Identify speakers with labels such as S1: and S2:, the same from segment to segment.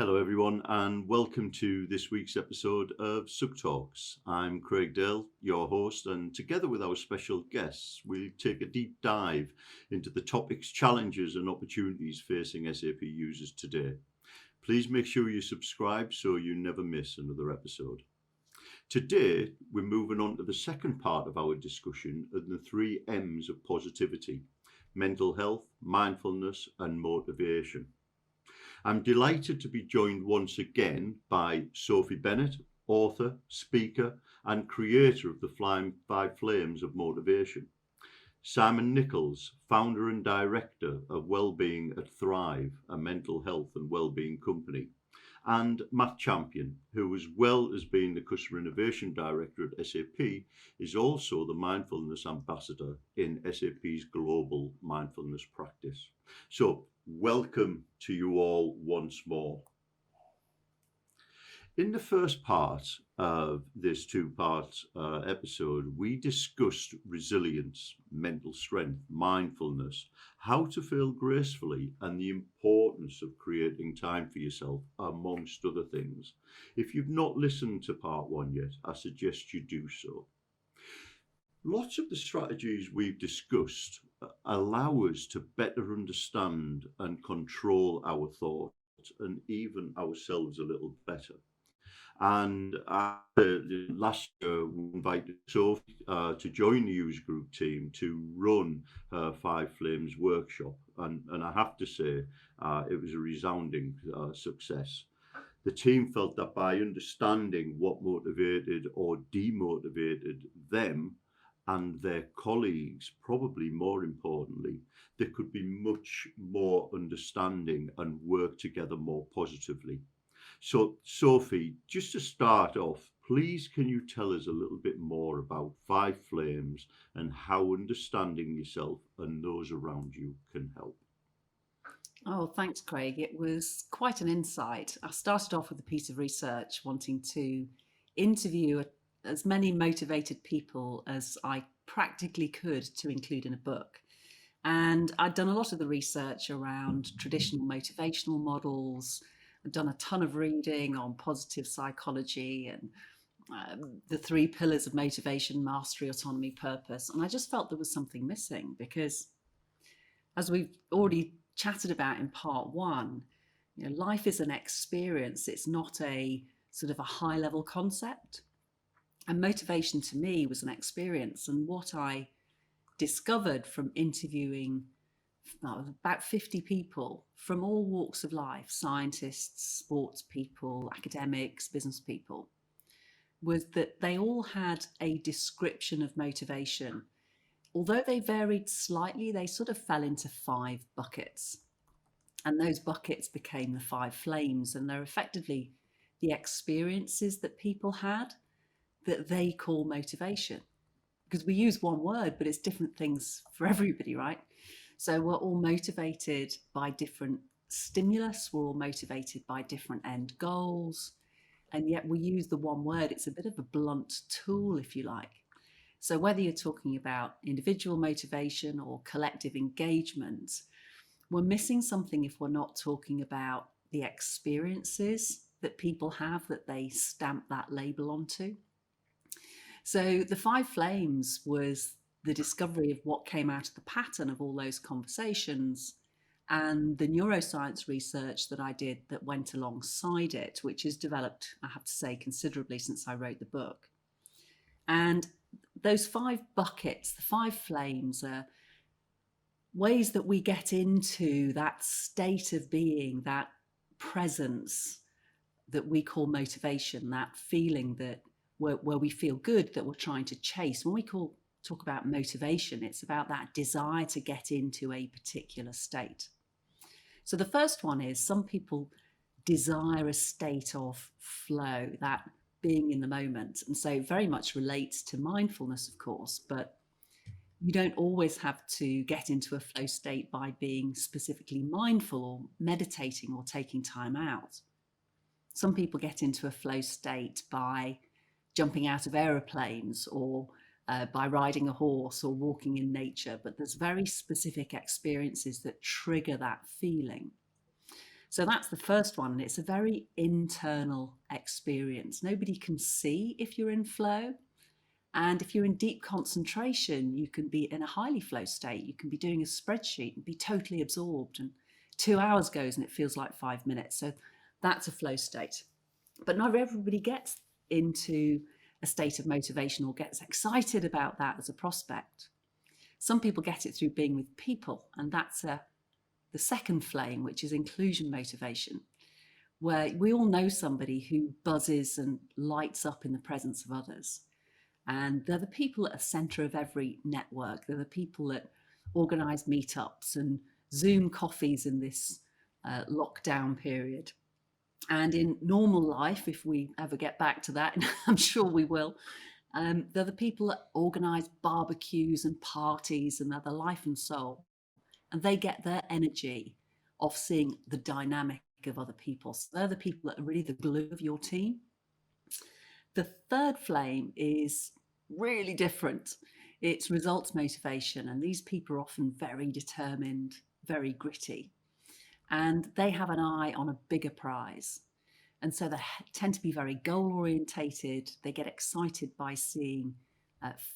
S1: Hello, everyone, and welcome to this week's episode of SUGTalks. I'm Craig Dale, your host, and together with our special guests, we take a deep dive into the topics, challenges, and opportunities facing SAP users today. Please make sure you subscribe so you never miss another episode. Today, we're moving on to the second part of our discussion on the three M's of positivity: mental health, mindfulness, and motivation. I'm delighted to be joined once again by Sophie Bennett, author, speaker, and creator of the Five Flames of Motivation; Simon Nichols, founder and director of Wellbeing at Thrive, a mental health and wellbeing company; and Matt Champion, who, as well as being the Customer Innovation Director at SAP, is also the Mindfulness Ambassador in SAP's global mindfulness practice. So, welcome to you all once more. In the first part of this two-part episode, we discussed resilience, mental strength, mindfulness, how to fail gracefully, and the importance of creating time for yourself, amongst other things. If you've not listened to part one yet, I suggest you do so. Lots of the strategies we've discussed allow us to better understand and control our thoughts and even ourselves a little better. And last year, we invited Sophie to join the user group team to run her Five Flames workshop. And I have to say, it was a resounding success. The team felt that by understanding what motivated or demotivated them and their colleagues, probably more importantly, there could be much more understanding and work together more positively. So, Sophie, just to start off, please can you tell us a little bit more about Five Flames and how understanding yourself and those around you can help?
S2: Oh, thanks, Craig. It was quite an insight. I started off with a piece of research wanting to interview as many motivated people as I practically could to include in a book. And I'd done a lot of the research around traditional motivational models. I'd done a ton of reading on positive psychology and the three pillars of motivation: mastery, autonomy, purpose. And I just felt there was something missing because, as we've already chatted about in part one, life is an experience. It's not a sort of a high level concept. And motivation to me was an experience. And what I discovered from interviewing about 50 people from all walks of life, scientists, sports people, academics, business people, was that they all had a description of motivation. Although they varied slightly, they sort of fell into five buckets. And those buckets became the five flames. And they're effectively the experiences that people had that they call motivation. Because we use one word, but it's different things for everybody, right? So we're all motivated by different stimulus. We're all motivated by different end goals. And yet we use the one word. It's a bit of a blunt tool, if you like. So whether you're talking about individual motivation or collective engagement, we're missing something if we're not talking about the experiences that people have that they stamp that label onto. So the Five Flames was the discovery of what came out of the pattern of all those conversations and the neuroscience research that I did that went alongside it, which has developed, I have to say, considerably since I wrote the book. And those five buckets, the five flames, are ways that we get into that state of being, that presence that we call motivation, that feeling that where we feel good, that we're trying to chase. When we talk about motivation, it's about that desire to get into a particular state. So the first one is some people desire a state of flow, that being in the moment. And so very much relates to mindfulness, of course, but you don't always have to get into a flow state by being specifically mindful or meditating or taking time out. Some people get into a flow state by jumping out of aeroplanes or by riding a horse or walking in nature, but there's very specific experiences that trigger that feeling. So that's the first one. And it's a very internal experience. Nobody can see if you're in flow. And if you're in deep concentration, you can be in a highly flow state. You can be doing a spreadsheet and be totally absorbed. And 2 hours goes and it feels like 5 minutes. So that's a flow state. But not everybody gets into a state of motivation or gets excited about that as a prospect. Some people get it through being with people, and that's the second flame, which is inclusion motivation, where we all know somebody who buzzes and lights up in the presence of others. And they're the people at the center of every network. They're the people that organize meetups and Zoom coffees in this lockdown period. And in normal life, if we ever get back to that, and I'm sure we will, they're the people that organize barbecues and parties, and they're the life and soul. And they get their energy off seeing the dynamic of other people. So they're the people that are really the glue of your team. The third flame is really different. It's results motivation. And these people are often very determined, very gritty. And they have an eye on a bigger prize. And so they tend to be very goal orientated. They get excited by seeing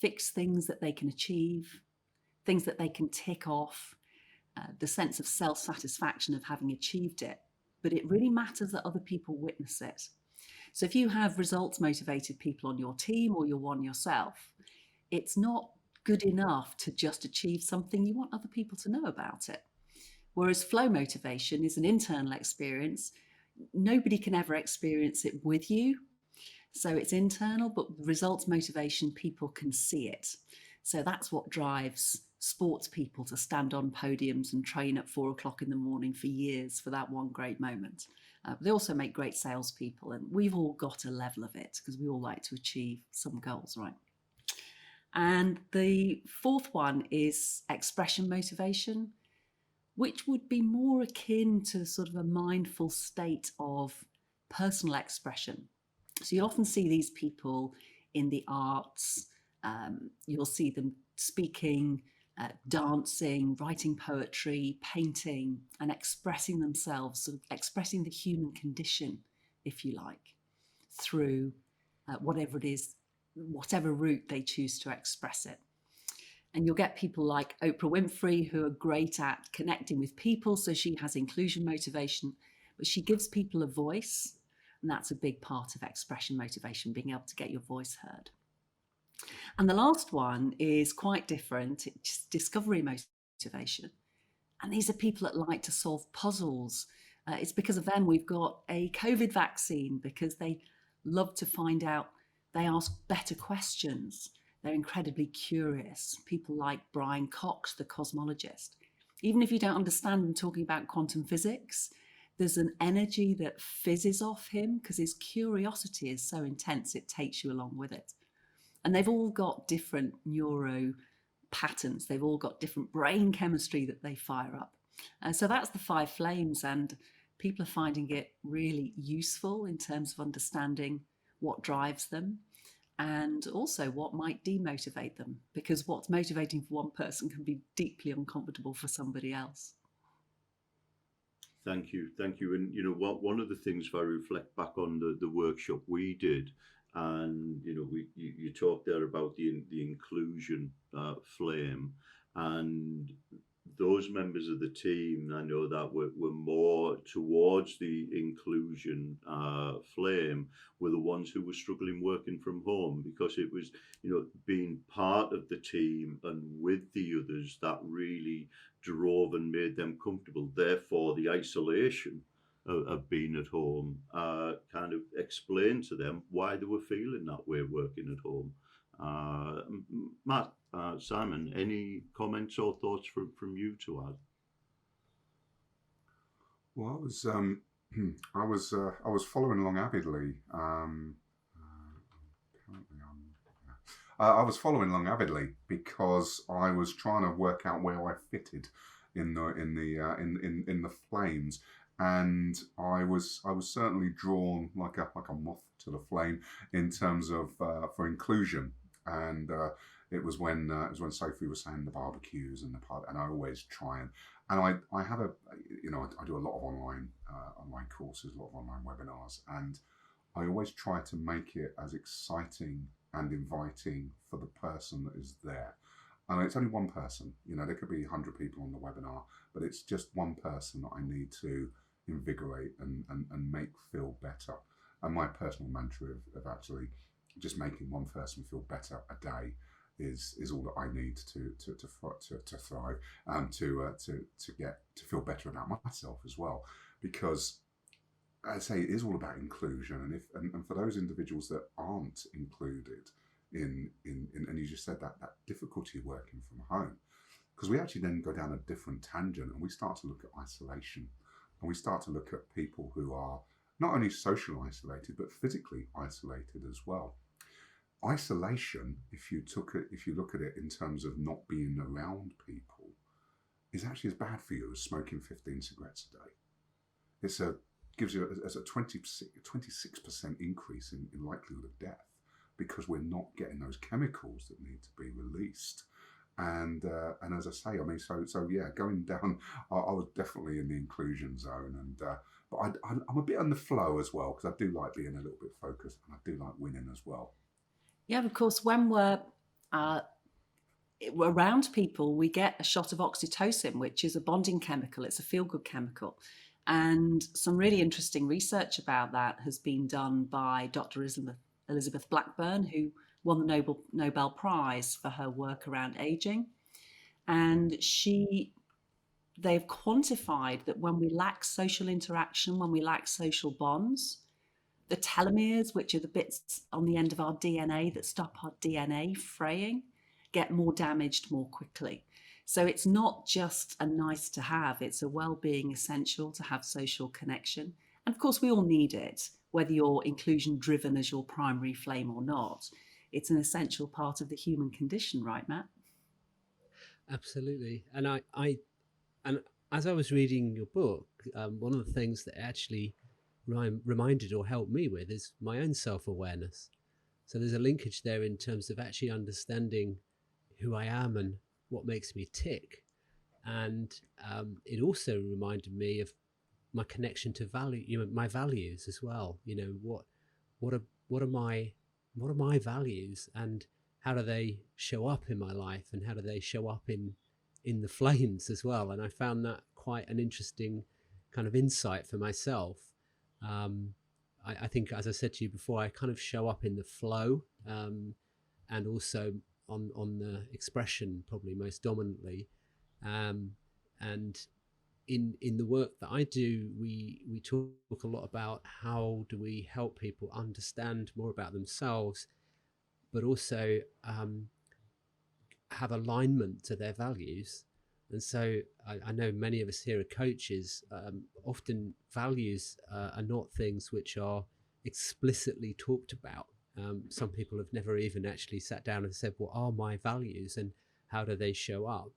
S2: fixed things that they can achieve, things that they can tick off, the sense of self-satisfaction of having achieved it. But it really matters that other people witness it. So if you have results motivated people on your team or you're one yourself, it's not good enough to just achieve something. You want other people to know about it. Whereas flow motivation is an internal experience. Nobody can ever experience it with you. So it's internal, but results motivation, people can see it. So that's what drives sports people to stand on podiums and train at 4 o'clock in the morning for years for that one great moment. They also make great salespeople, and we've all got a level of it because we all like to achieve some goals, right? And the fourth one is expression motivation, which would be more akin to sort of a mindful state of personal expression. So you often see these people in the arts. You'll see them speaking, dancing, writing poetry, painting, and expressing themselves, sort of expressing the human condition, if you like, through whatever it is, whatever route they choose to express it. And you'll get people like Oprah Winfrey, who are great at connecting with people. So she has inclusion motivation, but she gives people a voice. And that's a big part of expression motivation, being able to get your voice heard. And the last one is quite different. It's discovery motivation. And these are people that like to solve puzzles. It's because of them we've got a COVID vaccine, because they love to find out, they ask better questions. They're incredibly curious. People like Brian Cox, the cosmologist. Even if you don't understand them talking about quantum physics, there's an energy that fizzes off him because his curiosity is so intense, it takes you along with it. And they've all got different neuro patterns. They've all got different brain chemistry that they fire up. So that's the 5 flames, and people are finding it really useful in terms of understanding what drives them and also what might demotivate them, because what's motivating for one person can be deeply uncomfortable for somebody else.
S1: Thank you. And one of the things, if I reflect back on the workshop we did, and you talked there about the inclusion flame, and those members of the team, I know that were more towards the inclusion flame, were the ones who were struggling working from home, because it was being part of the team and with the others that really drove and made them comfortable. Therefore, the isolation of being at home kind of explained to them why they were feeling that way working at home. Matt, Simon, any comments or thoughts from you to add?
S3: Well, I was following along avidly. I was following along avidly because I was trying to work out where I fitted in the flames, and I was certainly drawn like a moth to the flame in terms of for inclusion. And it was when Sophie was saying the barbecues and the part, and I always try and I have I do a lot of online courses, a lot of online webinars, and I always try to make it as exciting and inviting for the person that is there. And it's only one person, there could be 100 people on the webinar, but it's just one person that I need to invigorate and make feel better. And my personal mantra of actually just making one person feel better a day is all that I need to thrive, and to feel better about myself as well. Because I say it is all about inclusion, and for those individuals that aren't included in and you just said that difficulty of working from home, because we actually then go down a different tangent and we start to look at isolation, and we start to look at people who are not only socially isolated but physically isolated as well. Isolation, if you look at it in terms of not being around people, is actually as bad for you as smoking 15 cigarettes a day. Gives you a 26% increase in likelihood of death, because we're not getting those chemicals that need to be released. And as I say, I mean, so yeah, going down, I was definitely in the inclusion zone, but I'm a bit on the flow as well, because I do like being a little bit focused, and I do like winning as well.
S2: Yeah, of course, when we're around people, we get a shot of oxytocin, which is a bonding chemical. It's a feel-good chemical. And some really interesting research about that has been done by Dr. Elizabeth Blackburn, who won the Nobel Prize for her work around aging. And they've quantified that when we lack social interaction, when we lack social bonds, the telomeres, which are the bits on the end of our DNA that stop our DNA fraying, get more damaged more quickly. So it's not just a nice to have, it's a well-being essential to have social connection. And of course, we all need it, whether you're inclusion driven as your primary flame or not. It's an essential part of the human condition, right, Matt?
S4: Absolutely. And and as I was reading your book, one of the things that actually reminded or helped me with is my own self-awareness. So there's a linkage there in terms of actually understanding who I am and what makes me tick. And it also reminded me of my connection to value, my values as well. What are my values, and how do they show up in my life, and how do they show up in the flames as well? And I found that quite an interesting kind of insight for myself. I think, as I said to you before, I kind of show up in the flow, and also on the expression, probably most dominantly. And in the work that I do, we talk a lot about how do we help people understand more about themselves, but also have alignment to their values. And so I know many of us here are coaches. Often values are not things which are explicitly talked about. Some people have never even actually sat down and said, what are my values and how do they show up?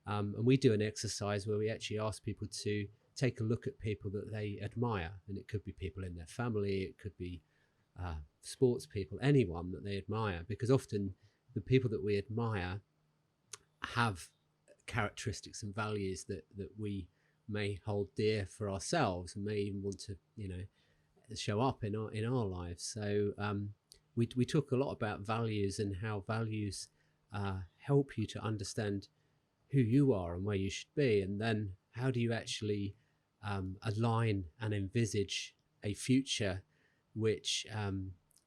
S4: And we do an exercise where we actually ask people to take a look at people that they admire. And it could be people in their family, it could be sports people, anyone that they admire, because often the people that we admire have characteristics and values that we may hold dear for ourselves, and may even want to show up in our lives. So we talk a lot about values and how values help you to understand who you are and where you should be, and then how do you actually align and envisage a future which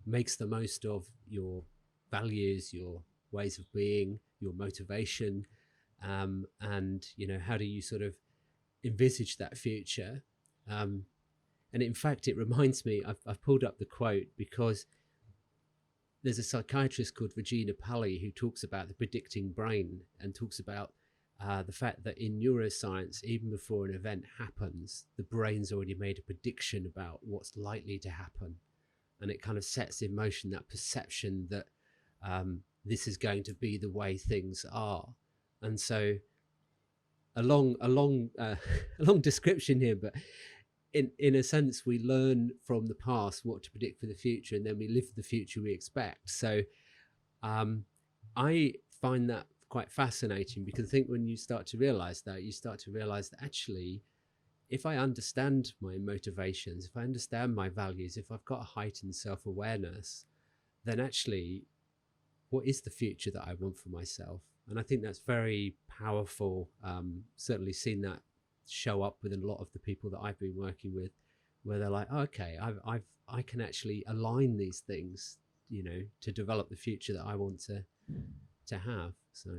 S4: makes the most of your values, your ways of being, your motivation, and how do you sort of envisage that future? And in fact, it reminds me, I've pulled up the quote because there's a psychiatrist called Regina Pally who talks about the predicting brain, and talks about the fact that in neuroscience, even before an event happens, the brain's already made a prediction about what's likely to happen. And it kind of sets in motion that perception that this is going to be the way things are. And so a long description here, but in a sense, we learn from the past what to predict for the future, and then we live the future we expect. So I find that quite fascinating, because I think when you start to realize that, actually, if I understand my motivations, if I understand my values, if I've got a heightened self-awareness, then actually, what is the future that I want for myself? And I think that's very powerful. Certainly seen that show up with a lot of the people that I've been working with, where they're like, oh, okay, I can actually align these things, to develop the future that I want to have. So,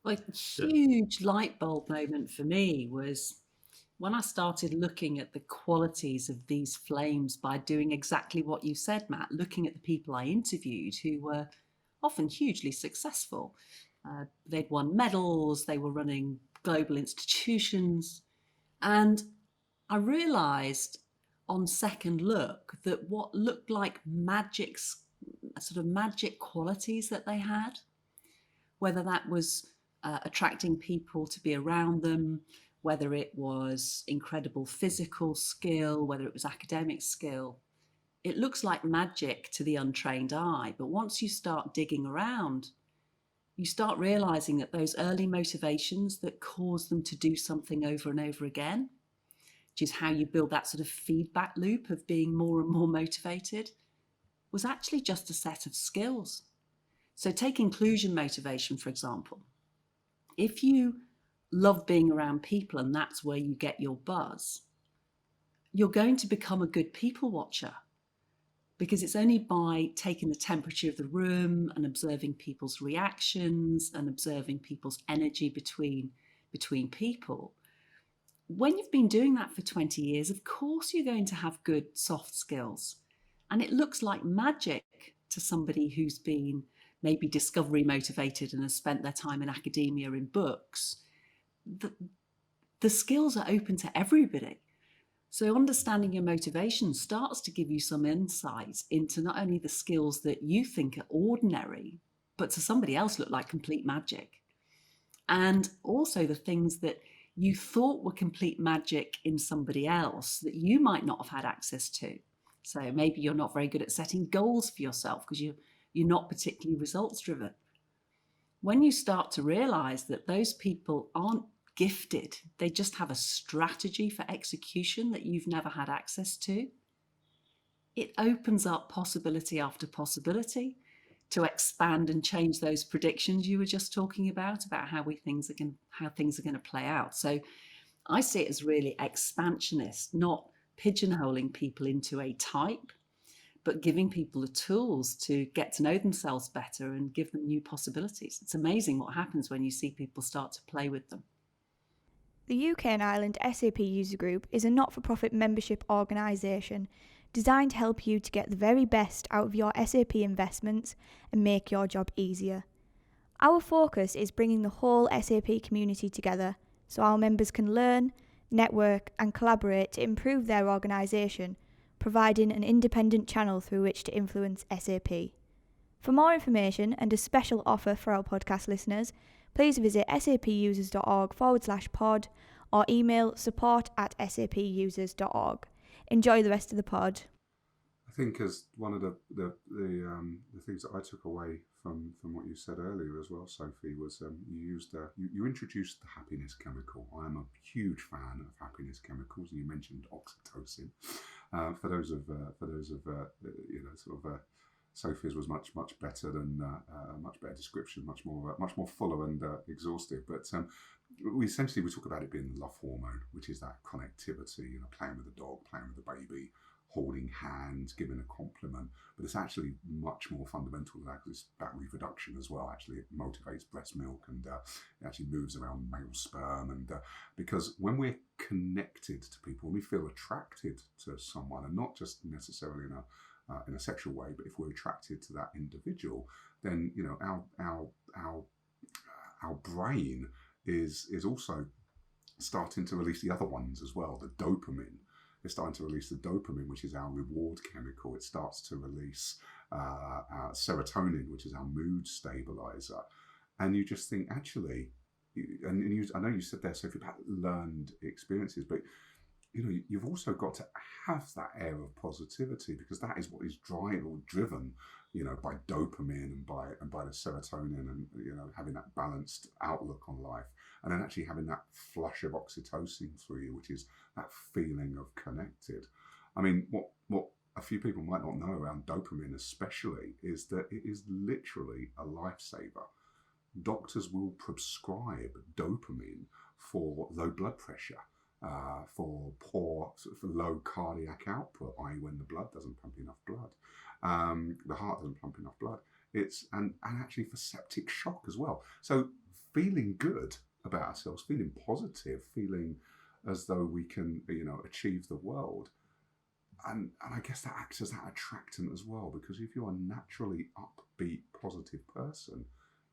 S2: Like a huge light bulb moment for me was when I started looking at the qualities of these flames by doing exactly what you said, Matt, looking at the people I interviewed who were often hugely successful. They'd won medals, they were running global institutions. And I realized on second look that what looked like sort of magic qualities that they had, whether that was attracting people to be around them, whether it was incredible physical skill, whether it was academic skill. It looks like magic to the untrained eye, but once you start digging around, you start realizing that those early motivations that cause them to do something over and over again, which is how you build that sort of feedback loop of being more and more motivated, was actually just a set of skills. So take inclusion motivation, for example. If you love being around people and that's where you get your buzz, you're going to become a good people watcher, because it's only by taking the temperature of the room and observing people's reactions and observing people's energy between people. When you've been doing that for 20 years, of course you're going to have good soft skills. And it looks like magic to somebody who's been maybe discovery motivated and has spent their time in academia in books. The skills are open to everybody. So understanding your motivation starts to give you some insight into not only the skills that you think are ordinary, but to somebody else look like complete magic. And also the things that you thought were complete magic in somebody else that you might not have had access to. So maybe you're not very good at setting goals for yourself because you're not particularly results driven. When you start to realize that those people aren't gifted, they just have a strategy for execution that you've never had access to, it opens up possibility after possibility to expand and change those predictions you were just talking about how things are going to play out. So I see it as really expansionist, not pigeonholing people into a type, but giving people the tools to get to know themselves better and give them new possibilities. It's amazing what happens when you see people start to play with them.
S5: The UK and Ireland SAP User Group is a not-for-profit membership organisation designed to help you to get the very best out of your SAP investments and make your job easier. Our focus is bringing the whole SAP community together so our members can learn, network and collaborate to improve their organisation, providing an independent channel through which to influence SAP. For more information and a special offer for our podcast listeners, please visit sapusers.org/pod or email support@sapusers.org. Enjoy the rest of the pod.
S3: I think as one of the things that I took away from what you said earlier as well, Sophie, was you introduced the happiness chemical. I am a huge fan of happiness chemicals, and you mentioned oxytocin. For those of Sophie's was much better than a much better description, much more fuller and exhaustive. But we talk about it being the love hormone, which is that connectivity, playing with the dog, playing with the baby, holding hands, giving a compliment. But it's actually much more fundamental than that, because it's about reproduction as well. Actually, it motivates breast milk, and it actually moves around male sperm. And because when we're connected to people, when we feel attracted to someone, and not just necessarily in a sexual way, but if we're attracted to that individual, then our brain is also starting to release the other ones as well. The dopamine. It's starting to release the dopamine, which is our reward chemical. It starts to release serotonin, which is our mood stabilizer. And you just think, actually, I know you said there, Sophie, about learned experiences, but you've also got to have that air of positivity, because that is what is driven, by dopamine and by the serotonin, and having that balanced outlook on life, and then actually having that flush of oxytocin through you, which is that feeling of connected. I mean, what a few people might not know around dopamine especially is that it is literally a lifesaver. Doctors will prescribe dopamine for low blood pressure, for low cardiac output, i.e. when the blood doesn't pump enough blood, the heart doesn't pump enough blood. And actually for septic shock as well. So feeling good about ourselves, feeling positive, feeling as though we can, achieve the world. And I guess that acts as that attractant as well, because if you're a naturally upbeat, positive person,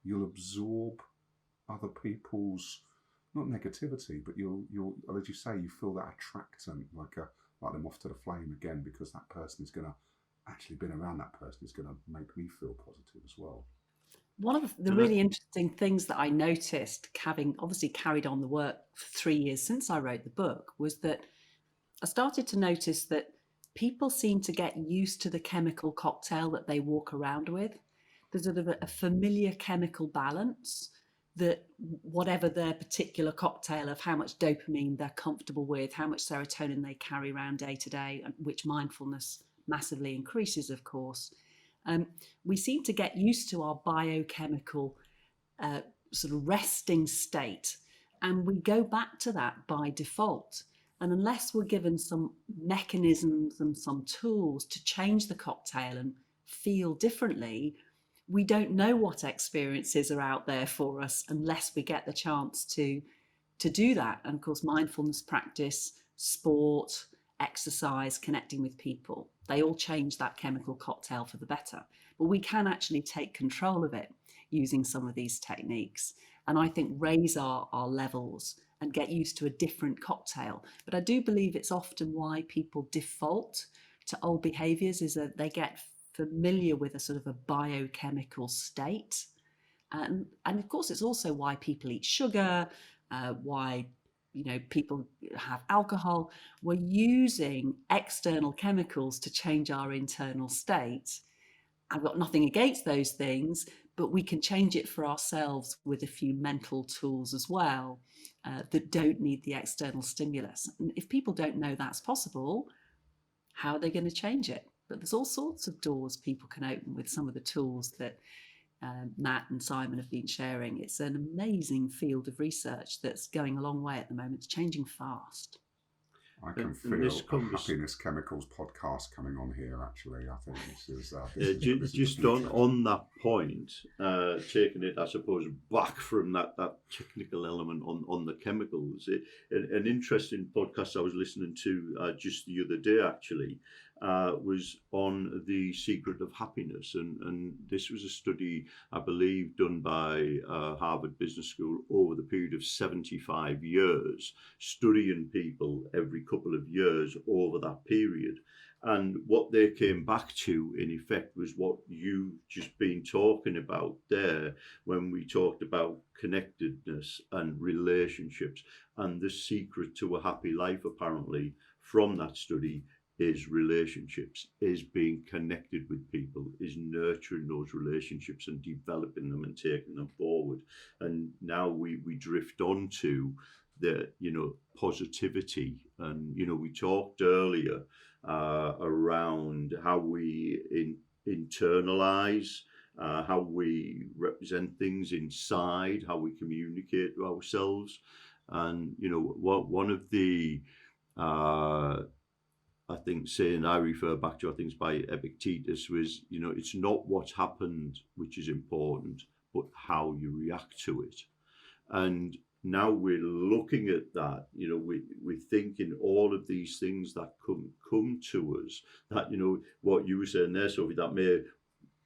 S3: you'll absorb other people's, not negativity, but you'll, as you say, you feel that attractant, like them off to the flame again, because that person is going to, actually being around that person is going to make me feel positive as well.
S2: One of the really interesting things that I noticed, having obviously carried on the work for 3 years since I wrote the book, was that I started to notice that people seem to get used to the chemical cocktail that they walk around with. There's sort of a familiar chemical balance that whatever their particular cocktail of how much dopamine they're comfortable with, how much serotonin they carry around day to day, which mindfulness massively increases, of course. We seem to get used to our biochemical sort of resting state, and we go back to that by default. And unless we're given some mechanisms and some tools to change the cocktail and feel differently, we don't know what experiences are out there for us unless we get the chance to do that. And of course, mindfulness practice, sport, exercise, connecting with people, they all change that chemical cocktail for the better. But we can actually take control of it using some of these techniques, and I think raise our levels and get used to a different cocktail. But I do believe it's often why people default to old behaviors, is that they get familiar with a sort of a biochemical state. And of course, it's also why people eat sugar, why people have alcohol. We're using external chemicals to change our internal state. I've got nothing against those things, but we can change it for ourselves with a few mental tools as well, that don't need the external stimulus. And if people don't know that's possible, how are they going to change it? But there's all sorts of doors people can open with some of the tools that Matt and Simon have been sharing. It's an amazing field of research that's going a long way at the moment. It's changing fast.
S3: I can feel a Happiness Chemicals podcast coming on here, actually. I think this is
S1: just on that point, taking it, I suppose, back from that technical element on the chemicals. An interesting podcast I was listening to just the other day, actually, was on the secret of happiness. And this was a study, I believe, done by Harvard Business School over the period of 75 years, studying people every couple of years over that period. And what they came back to, in effect, was what you've just been talking about there when we talked about connectedness and relationships. And the secret to a happy life, apparently, from that study is relationships, is being connected with people, is nurturing those relationships and developing them and taking them forward. And now we drift on to the, positivity. And, we talked earlier around how we internalize, how we represent things inside, how we communicate to ourselves. And, one of the, I think saying I refer back to, I think it's by Epictetus, was, it's not what's happened which is important, but how you react to it. And now we're looking at that, we're thinking all of these things that come to us, that, what you were saying there, Sophie, that may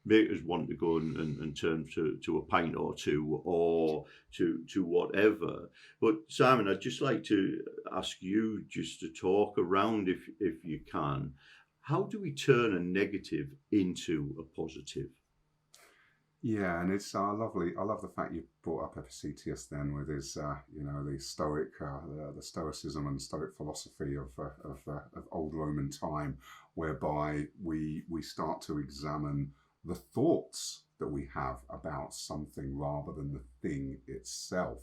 S1: make us want to go and turn to a pint or two, or to whatever. But Simon, I'd just like to ask you just to talk around, if you can, how do we turn a negative into a positive?
S3: Yeah, and it's lovely. I love the fact you brought up Epictetus then with his, the Stoic, the Stoicism and Stoic philosophy of old Roman time, whereby we start to examine the thoughts that we have about something rather than the thing itself.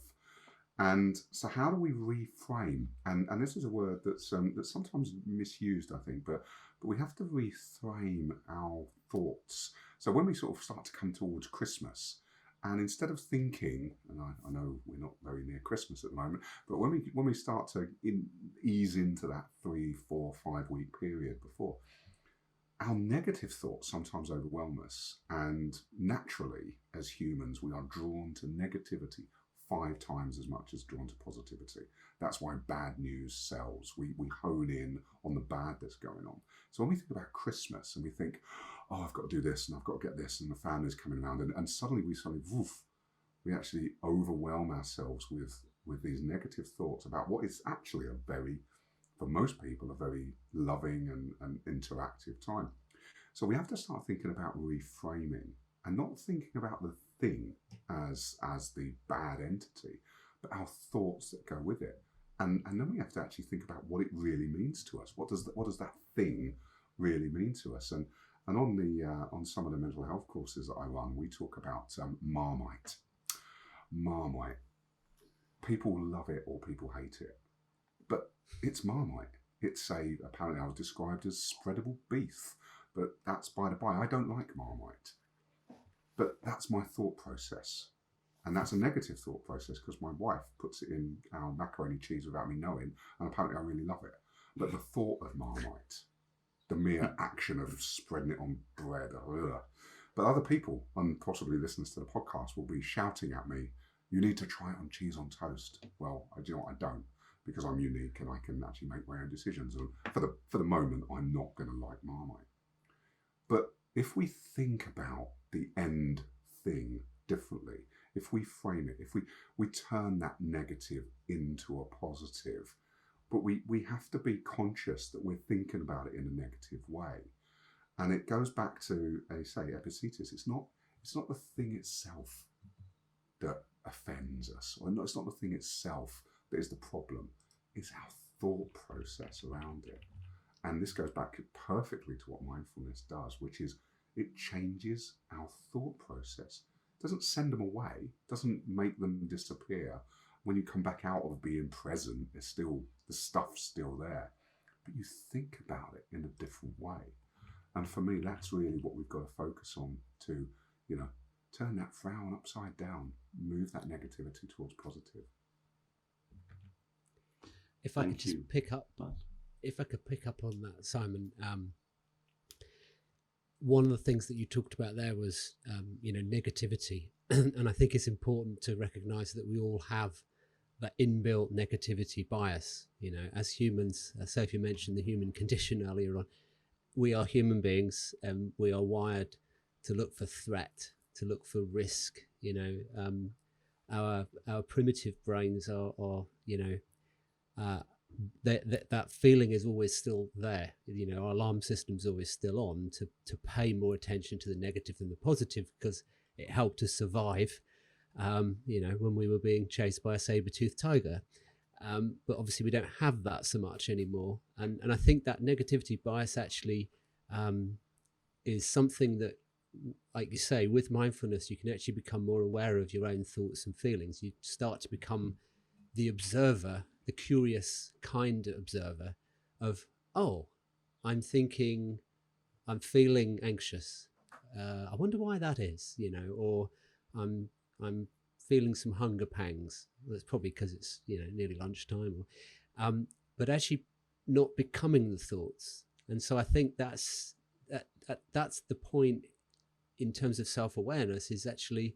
S3: And so, how do we reframe? And this is a word that's sometimes misused, I think, but we have to reframe our thoughts. So when we sort of start to come towards Christmas, and instead of thinking, and I know we're not very near Christmas at the moment, but when we start to ease into that 3, 4, 5 week period before, our negative thoughts sometimes overwhelm us, and naturally, as humans, we are drawn to negativity 5 times as much as drawn to positivity. That's why bad news sells. We hone in on the bad that's going on. So when we think about Christmas and we think, oh, I've got to do this and I've got to get this and the family's coming around, and suddenly we actually overwhelm ourselves with these negative thoughts about what is actually for most people, a very loving and interactive time. So we have to start thinking about reframing and not thinking about the thing as the bad entity, but our thoughts that go with it. And then we have to actually think about what it really means to us. What does that thing really mean to us? And on some of the mental health courses that I run, we talk about Marmite. Marmite. People love it or people hate it, but it's Marmite. It's apparently I was described as spreadable beef, but that's by the by. I don't like Marmite, but that's my thought process. And that's a negative thought process because my wife puts it in our macaroni cheese without me knowing, and apparently I really love it. But the thought of Marmite, the mere action of spreading it on bread, ugh. But other people, and possibly listeners to the podcast, will be shouting at me, you need to try it on cheese on toast. Well, do you know what? I don't, because I'm unique and I can actually make my own decisions. And for the moment, I'm not going to like Marmite. But if we think about the end thing differently, if we frame it, if we turn that negative into a positive, but we have to be conscious that we're thinking about it in a negative way. And it goes back to, say, Epictetus. It's not the thing itself that offends us, or it's not the thing itself that is the problem. It's our thought process around it. And this goes back perfectly to what mindfulness does, which is it changes our thought process. It doesn't send them away, doesn't make them disappear. When you come back out of being present, the stuff's still there. But you think about it in a different way. And for me, that's really what we've got to focus on to, turn that frown upside down, move that negativity towards positive.
S4: If I could just pick up on that, Simon, one of the things that you talked about there was, negativity. And I think it's important to recognize that we all have that inbuilt negativity bias. As humans, Sophie mentioned the human condition earlier on. We are human beings and we are wired to look for threat, to look for risk. Our primitive brains are that feeling is always still there. Our alarm system's always still on to pay more attention to the negative than the positive because it helped us survive. When we were being chased by a saber-toothed tiger. But obviously we don't have that so much anymore. And I think that negativity bias actually is something that, like you say, with mindfulness, you can actually become more aware of your own thoughts and feelings. You start to become the observer, the curious kind of observer of, oh, I'm feeling anxious. I wonder why that is, or I'm feeling some hunger pangs. Well, it's probably because it's nearly lunchtime, but actually not becoming the thoughts. And so I think that's the point in terms of self-awareness, is actually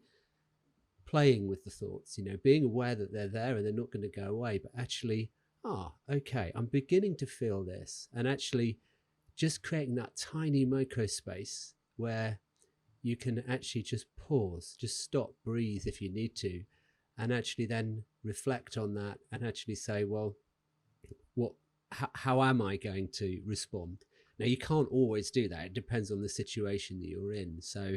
S4: playing with the thoughts, being aware that they're there and they're not going to go away, but actually, okay, I'm beginning to feel this, and actually just creating that tiny micro space where you can actually just pause, just stop, breathe if you need to, and actually then reflect on that and actually say, well, how am I going to respond? Now, you can't always do that. It depends on the situation that you're in. So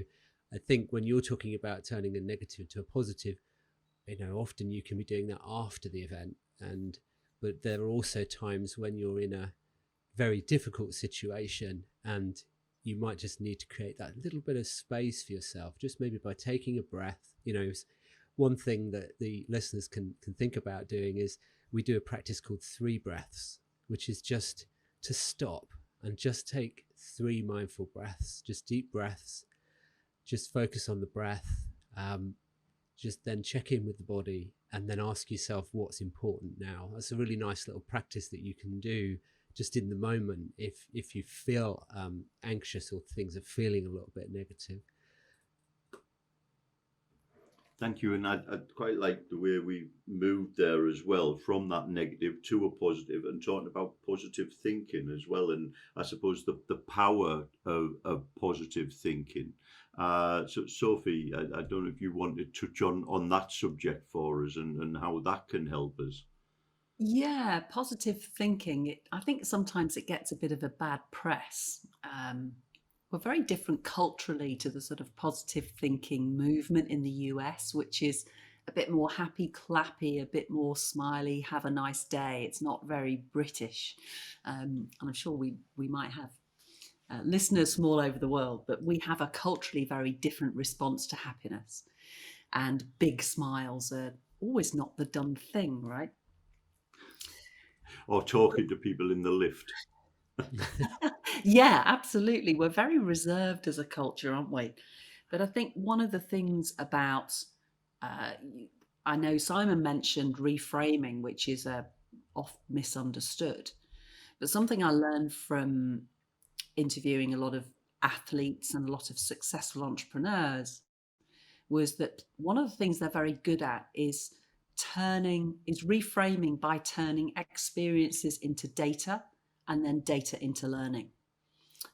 S4: I think when you're talking about turning a negative to a positive, often you can be doing that after the event, but there are also times when you're in a very difficult situation and you might just need to create that little bit of space for yourself, just maybe by taking a breath. One thing that the listeners can think about doing is we do a practice called 3 breaths, which is just to stop and just take 3 mindful breaths, just deep breaths, just focus on the breath, just then check in with the body and then ask yourself what's important now. That's a really nice little practice that you can do just in the moment if you feel anxious or things are feeling a little bit negative.
S1: Thank you. And I quite like the way we moved there as well, from that negative to a positive, and talking about positive thinking as well. And I suppose the power of positive thinking. So Sophie, I don't know if you want to touch on that subject for us and how that can help us.
S2: Yeah, positive thinking. I think sometimes it gets a bit of a bad press. We're very different culturally to the sort of positive thinking movement in the US, which is a bit more happy, clappy, a bit more smiley, have a nice day. It's not very British. And I'm sure we might have listeners from all over the world, but we have a culturally very different response to happiness. And big smiles are always not the done thing, right?
S1: Or talking to people in the lift.
S2: Yeah, absolutely. We're very reserved as a culture, aren't we? But I think one of the things about, I know Simon mentioned reframing, which is oft misunderstood. But something I learned from interviewing a lot of athletes and a lot of successful entrepreneurs was that one of the things they're very good at is reframing by turning experiences into data and then data into learning.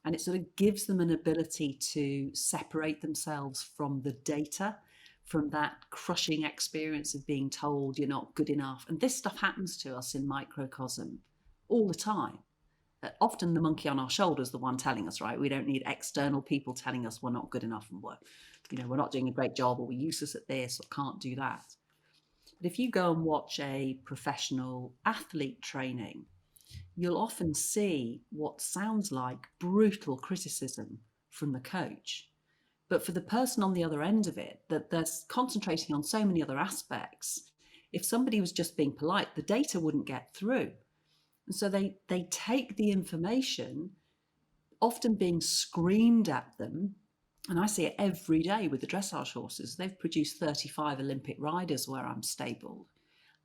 S2: And it sort of gives them an ability to separate themselves from the data, from that crushing experience of being told you're not good enough. And this stuff happens to us in microcosm all the time. Often the monkey on our shoulder is the one telling us, right? We don't need external people telling us we're not good enough and we're not doing a great job, or we're useless at this or can't do that. But if you go and watch a professional athlete training, you'll often see what sounds like brutal criticism from the coach. But for the person on the other end of it, that they're concentrating on so many other aspects, if somebody was just being polite, the data wouldn't get through. And so they take the information, often being screamed at them, and I see it every day with the dressage horses. They've produced 35 Olympic riders where I'm stabled,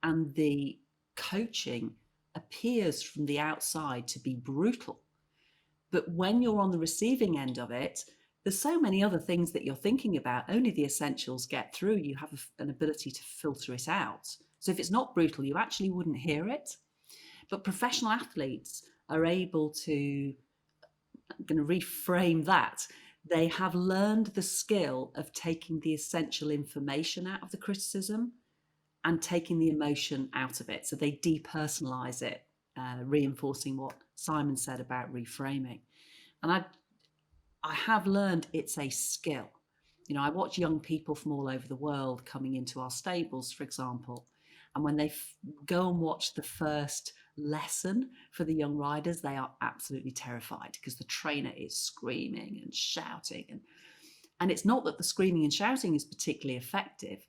S2: and the coaching appears from the outside to be brutal. But when you're on the receiving end of it, there's so many other things that you're thinking about. Only the essentials get through. You have an ability to filter it out. So if it's not brutal, you actually wouldn't hear it. But professional athletes are able to, I'm going to reframe that. They have learned the skill of taking the essential information out of the criticism and taking the emotion out of it. So they depersonalize it, reinforcing what Simon said about reframing. And I have learned it's a skill. I watch young people from all over the world coming into our stables, for example, and when they go and watch the first lesson for the young riders, they are absolutely terrified because the trainer is screaming and shouting. And it's not that the screaming and shouting is particularly effective.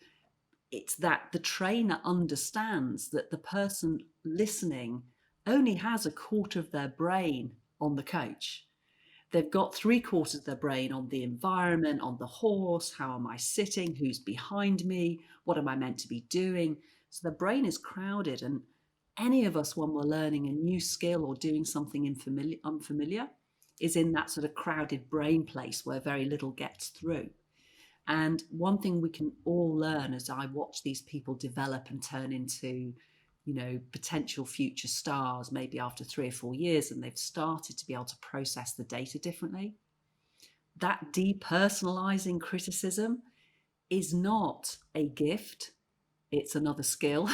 S2: It's that the trainer understands that the person listening only has a quarter of their brain on the coach. They've got 3/4 of their brain on the environment, on the horse. How am I sitting? Who's behind me? What am I meant to be doing? So the brain is crowded. And any of us, when we're learning a new skill or doing something unfamiliar, is in that sort of crowded brain place where very little gets through. And one thing we can all learn as I watch these people develop and turn into, potential future stars, maybe after 3 or 4 years, and they've started to be able to process the data differently. That depersonalizing criticism is not a gift. It's another skill.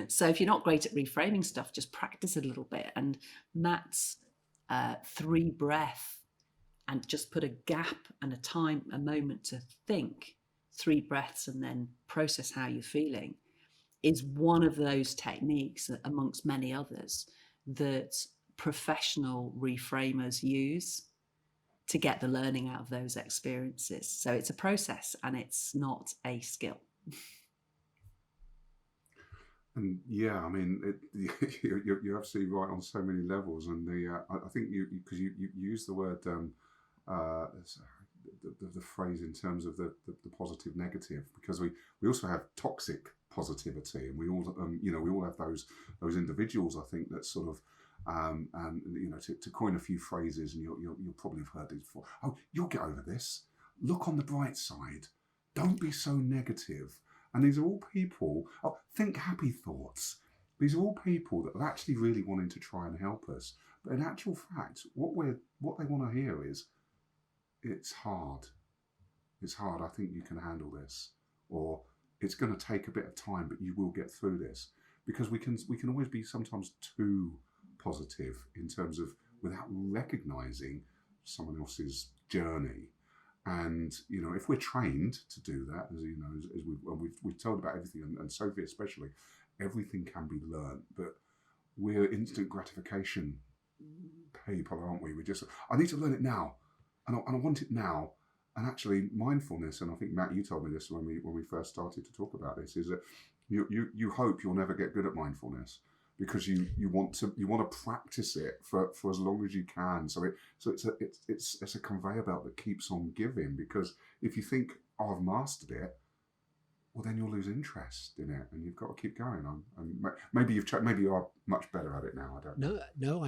S2: So if you're not great at reframing stuff, just practice a little bit. And Matt's 3 breath and just put a gap and a moment to think, 3 breaths, and then process how you're feeling, is one of those techniques, amongst many others, that professional reframers use to get the learning out of those experiences. So it's a process and it's not a skill.
S3: And yeah, I mean, you're absolutely right on so many levels. And I think because you use the word, the phrase in terms of the positive negative, because we also have toxic positivity, and we all we all have those individuals, I think, that sort of and to coin a few phrases, and you'll probably have heard these before. Oh, you'll get over this. Look on the bright side. Don't be so negative. And these are all people. Oh, think happy thoughts. These are all people that are actually really wanting to try and help us. But in actual fact, what they want to hear is, it's hard. It's hard. I think you can handle this, or it's going to take a bit of time, but you will get through this. Because we can always be sometimes too positive in terms of without recognizing someone else's journey. And if we're trained to do that, as we've told about everything, and Sophie especially, everything can be learned. But we're instant gratification people, aren't we? We just, I need to learn it now, and I want it now. And actually, mindfulness, and I think Matt, you told me this when we first started to talk about this, is that you hope you'll never get good at mindfulness, because you want to practice it for as long as you can. So it's a conveyor belt that keeps on giving, because if you think, oh, I've mastered it, well, then you'll lose interest in it, and you've got to keep going on. And maybe maybe you are much better at it now. I don't know.
S4: No,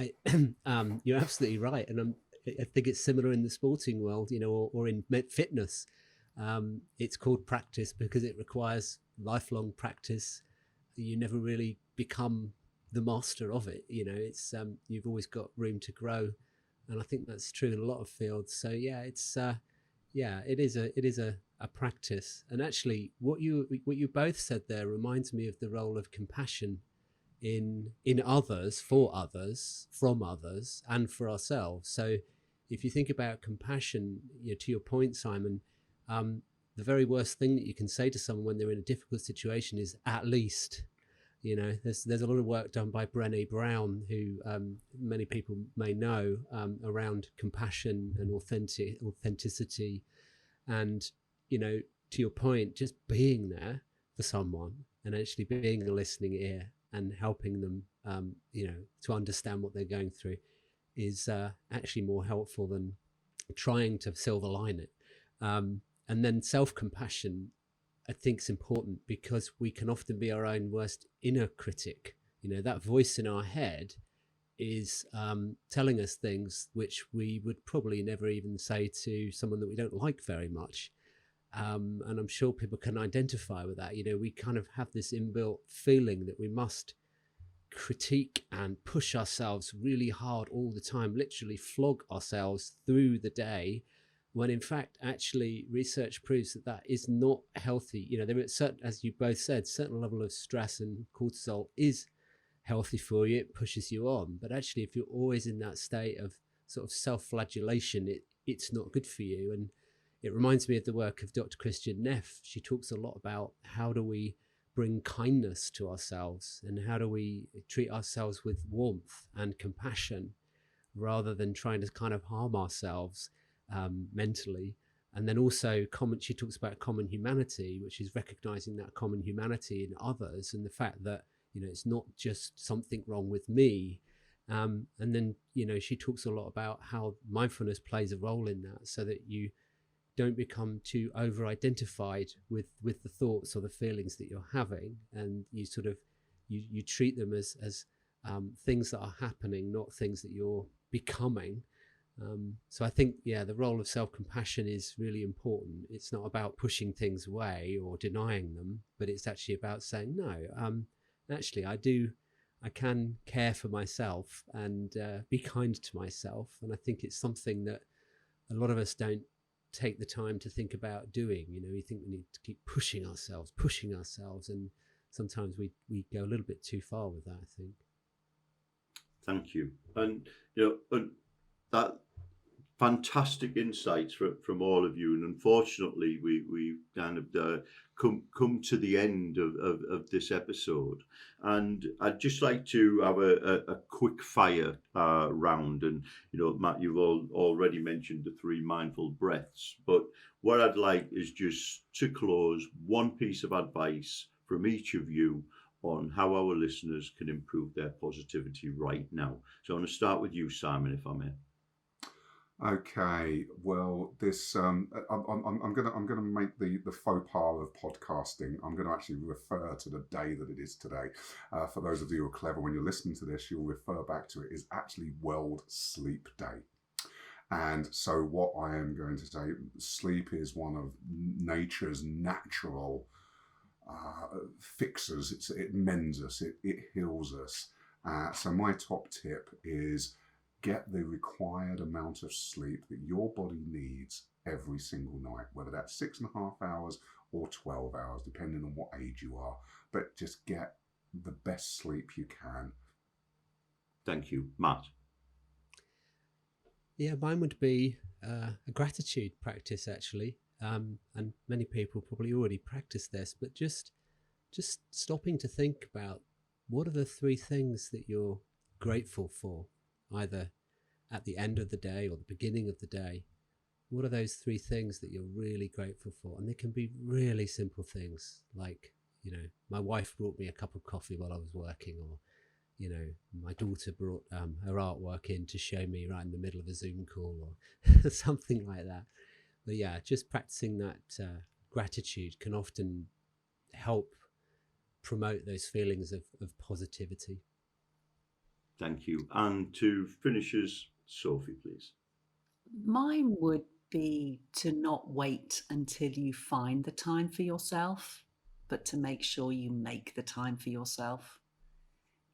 S4: you're absolutely right, and I think it's similar in the sporting world, or in fitness. It's called practice because it requires lifelong practice. You never really become the master of it. It's you've always got room to grow, and I think that's true in a lot of fields. So yeah, it's it is a practice. And actually, what you both said there reminds me of the role of compassion in others, for others, from others, and for ourselves. So if you think about compassion, to your point, Simon, the very worst thing that you can say to someone when they're in a difficult situation is "at least." There's a lot of work done by Brené Brown, who many people may know, around compassion and authenticity, and to your point, just being there for someone and actually being a listening ear and helping them, to understand what they're going through, is actually more helpful than trying to silver line it. And then self-compassion, I think, is important, because we can often be our own worst inner critic. That voice in our head is telling us things which we would probably never even say to someone that we don't like very much. And I'm sure people can identify with that. We kind of have this inbuilt feeling that we must critique and push ourselves really hard all the time, literally flog ourselves through the day, when in fact, actually, research proves that is not healthy. There is certain, as you both said, certain level of stress and cortisol is healthy for you. It pushes you on. But actually, if you're always in that state of sort of self-flagellation, it's not good for you. And it reminds me of the work of Dr. Christian Neff. She talks a lot about how do we bring kindness to ourselves, and how do we treat ourselves with warmth and compassion, rather than trying to kind of harm ourselves mentally. And then also she talks about common humanity, which is recognizing that common humanity in others, and the fact that it's not just something wrong with me. And then she talks a lot about how mindfulness plays a role in that, so that you don't become too over-identified with the thoughts or the feelings that you're having, and you sort of you treat them as things that are happening, not things that you're becoming. So I think, the role of self-compassion is really important. It's not about pushing things away or denying them, but it's actually about saying, no, actually, I can care for myself and be kind to myself. And I think it's something that a lot of us don't take the time to think about doing. We think we need to keep pushing ourselves, and sometimes we go a little bit too far with that, I think.
S1: Thank you. And and that fantastic insights from all of you, and unfortunately we kind of come to the end of this episode, and I'd just like to have a quick fire round. And Matt, you've already mentioned the 3 mindful breaths, but what I'd like is just to close one piece of advice from each of you on how our listeners can improve their positivity right now. So I'm going to start with you, Simon, if I may.
S3: Okay, well, this I'm gonna make the faux pas of podcasting. I'm gonna actually refer to the day that it is today. For those of you who are clever, when you're listening to this, you'll refer back to it. Is actually World Sleep Day. And so what I am going to say, sleep is one of nature's natural fixers. It mends us, it heals us. So my top tip is get the required amount of sleep that your body needs every single night, whether that's 6.5 hours or 12 hours, depending on what age you are. But just get the best sleep you can.
S1: Thank you, Matt.
S4: Yeah, mine would be a gratitude practice, actually. And many people probably already practice this, but just stopping to think about what are the 3 things that you're grateful for, either at the end of the day or the beginning of the day. What are those 3 things that you're really grateful for? And they can be really simple things like, my wife brought me a cup of coffee while I was working, or, my daughter brought her artwork in to show me right in the middle of a Zoom call, or something like that. But yeah, just practicing that gratitude can often help promote those feelings of positivity.
S1: Thank you. And to finish us, Sophie, please.
S2: Mine would be to not wait until you find the time for yourself, but to make sure you make the time for yourself.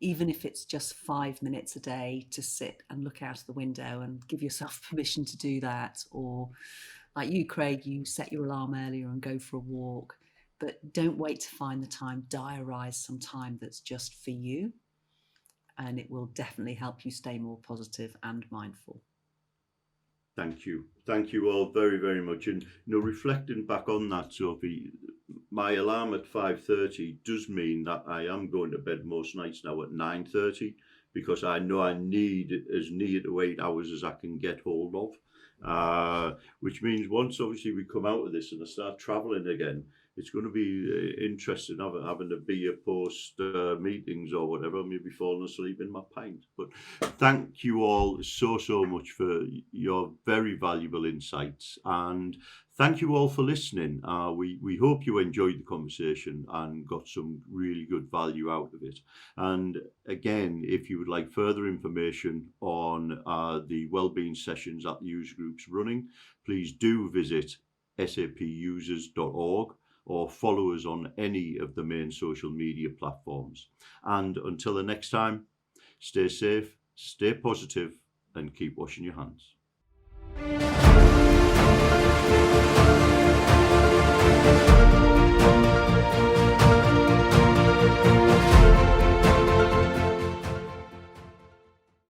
S2: Even if it's just 5 minutes a day to sit and look out of the window and give yourself permission to do that. Or like you, Craig, you set your alarm earlier and go for a walk, but don't wait to find the time. Diarise some time that's just for you, and it will definitely help you stay more positive and mindful.
S1: Thank you. Thank you all very, very much. And reflecting back on that, Sophie, my alarm at 5:30 does mean that I am going to bed most nights now at 9:30, because I know I need as near to 8 hours as I can get hold of. Which means once obviously we come out of this and I start traveling again, it's going to be interesting having a beer post meetings or whatever, maybe falling asleep in my pint. But thank you all so much for your very valuable insights, and thank you all for listening. We hope you enjoyed the conversation and got some really good value out of it. And again, if you would like further information on the wellbeing sessions that the user group's running, please do visit sapusers.org or follow us on any of the main social media platforms. And until the next time, stay safe, stay positive, and keep washing your hands.